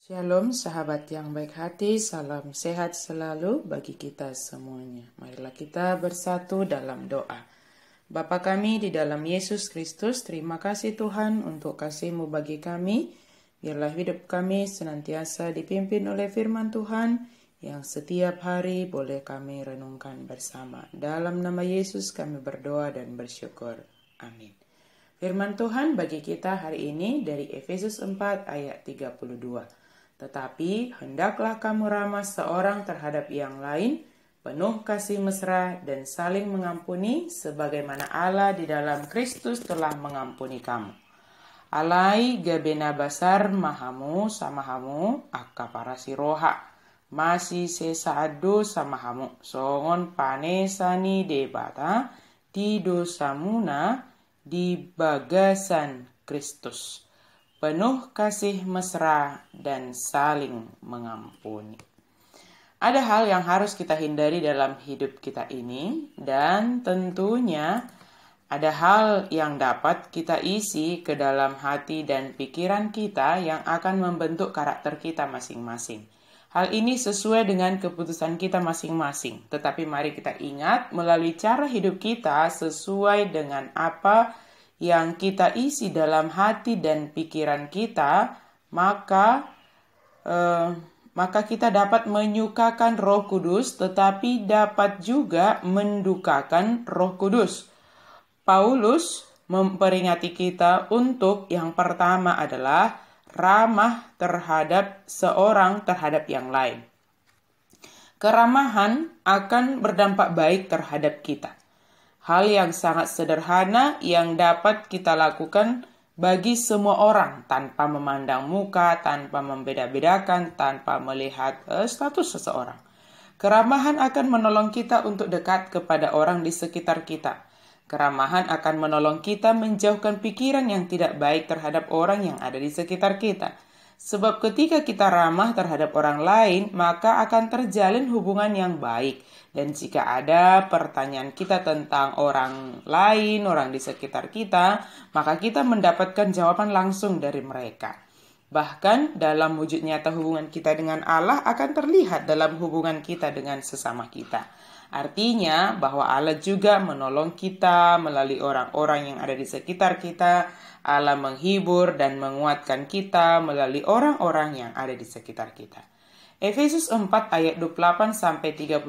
Shalom sahabat yang baik hati, salam sehat selalu bagi kita semuanya. Marilah kita bersatu dalam doa. Bapa kami di dalam Yesus Kristus, terima kasih Tuhan untuk kasih-Mu bagi kami. Biarlah hidup kami senantiasa dipimpin oleh firman Tuhan yang setiap hari boleh kami renungkan bersama. Dalam nama Yesus kami berdoa dan bersyukur. Amin. Firman Tuhan bagi kita hari ini dari Efesus 4 ayat 32. Tetapi hendaklah kamu ramah seorang terhadap yang lain, penuh kasih mesra dan saling mengampuni, sebagaimana Allah di dalam Kristus telah mengampuni kamu. Alai gabena basar mahamu samahamu akka para siroha, masih sesaado samahamu, songon panesani debata, di dosamuna di bagasan Kristus. Penuh kasih mesra dan saling mengampuni. Ada hal yang harus kita hindari dalam hidup kita ini, dan tentunya ada hal yang dapat kita isi ke dalam hati dan pikiran kita yang akan membentuk karakter kita masing-masing. Hal ini sesuai dengan keputusan kita masing-masing, tetapi mari kita ingat melalui cara hidup kita sesuai dengan apa yang kita isi dalam hati dan pikiran kita, maka kita dapat menyukakan Roh Kudus, tetapi dapat juga mendukakan Roh Kudus. Paulus memperingati kita untuk yang pertama adalah ramah terhadap seorang terhadap yang lain. Keramahan akan berdampak baik terhadap kita. Hal yang sangat sederhana yang dapat kita lakukan bagi semua orang tanpa memandang muka, tanpa membeda-bedakan, tanpa melihat status seseorang. Keramahan akan menolong kita untuk dekat kepada orang di sekitar kita. Keramahan akan menolong kita menjauhkan pikiran yang tidak baik terhadap orang yang ada di sekitar kita. Sebab ketika kita ramah terhadap orang lain, maka akan terjalin hubungan yang baik. Dan jika ada pertanyaan kita tentang orang lain, orang di sekitar kita, maka kita mendapatkan jawaban langsung dari mereka. Bahkan dalam wujud nyata hubungan kita dengan Allah akan terlihat dalam hubungan kita dengan sesama kita. Artinya bahwa Allah juga menolong kita melalui orang-orang yang ada di sekitar kita. Allah menghibur dan menguatkan kita melalui orang-orang yang ada di sekitar kita. Efesus 4 ayat 28-32,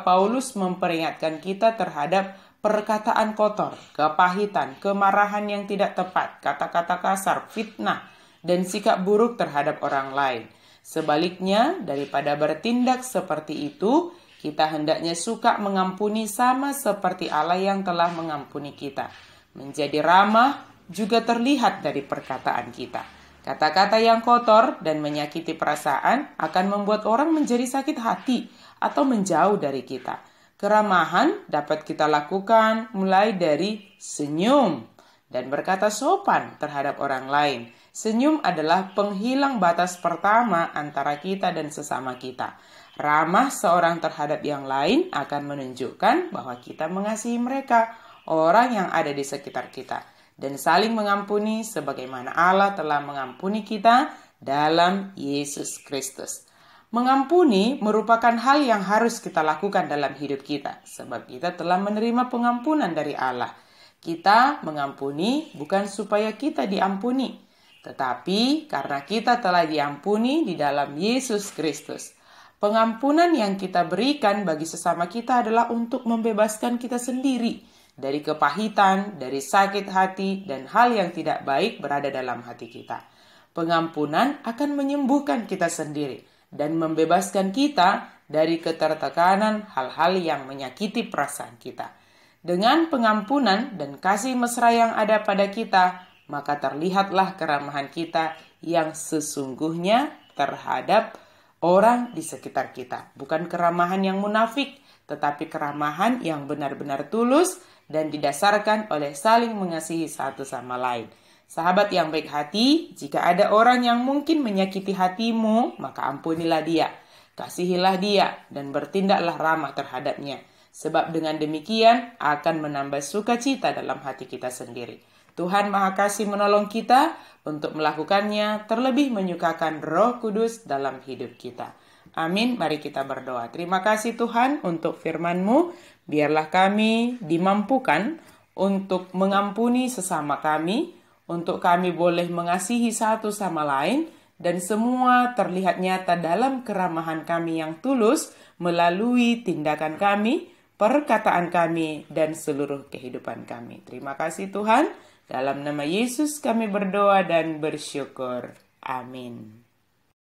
Paulus memperingatkan kita terhadap perkataan kotor, kepahitan, kemarahan yang tidak tepat, kata-kata kasar, fitnah, dan sikap buruk terhadap orang lain. Sebaliknya, daripada bertindak seperti itu, kita hendaknya suka mengampuni sama seperti Allah yang telah mengampuni kita. Menjadi ramah juga terlihat dari perkataan kita. Kata-kata yang kotor dan menyakiti perasaan akan membuat orang menjadi sakit hati atau menjauh dari kita. Keramahan dapat kita lakukan mulai dari senyum dan berkata sopan terhadap orang lain. Senyum adalah penghilang batas pertama antara kita dan sesama kita. Ramah seorang terhadap yang lain akan menunjukkan bahwa kita mengasihi mereka, orang yang ada di sekitar kita. Dan saling mengampuni sebagaimana Allah telah mengampuni kita dalam Yesus Kristus. Mengampuni merupakan hal yang harus kita lakukan dalam hidup kita, sebab kita telah menerima pengampunan dari Allah. Kita mengampuni bukan supaya kita diampuni, tetapi karena kita telah diampuni di dalam Yesus Kristus. Pengampunan yang kita berikan bagi sesama kita adalah untuk membebaskan kita sendiri dari kepahitan, dari sakit hati, dan hal yang tidak baik berada dalam hati kita. Pengampunan akan menyembuhkan kita sendiri dan membebaskan kita dari ketertekanan hal-hal yang menyakiti perasaan kita. Dengan pengampunan dan kasih mesra yang ada pada kita, maka terlihatlah keramahan kita yang sesungguhnya terhadap orang di sekitar kita. Bukan keramahan yang munafik, tetapi keramahan yang benar-benar tulus dan didasarkan oleh saling mengasihi satu sama lain. Sahabat yang baik hati, jika ada orang yang mungkin menyakiti hatimu, maka ampunilah dia, kasihilah dia, dan bertindaklah ramah terhadapnya. Sebab dengan demikian akan menambah sukacita dalam hati kita sendiri. Tuhan Maha Kasih menolong kita untuk melakukannya, terlebih menyukakan Roh Kudus dalam hidup kita. Amin, mari kita berdoa. Terima kasih Tuhan untuk firman-Mu. Biarlah kami dimampukan untuk mengampuni sesama kami, untuk kami boleh mengasihi satu sama lain, dan semua terlihat nyata dalam keramahan kami yang tulus melalui tindakan kami, perkataan kami, dan seluruh kehidupan kami. Terima kasih Tuhan. Dalam nama Yesus kami berdoa dan bersyukur. Amin.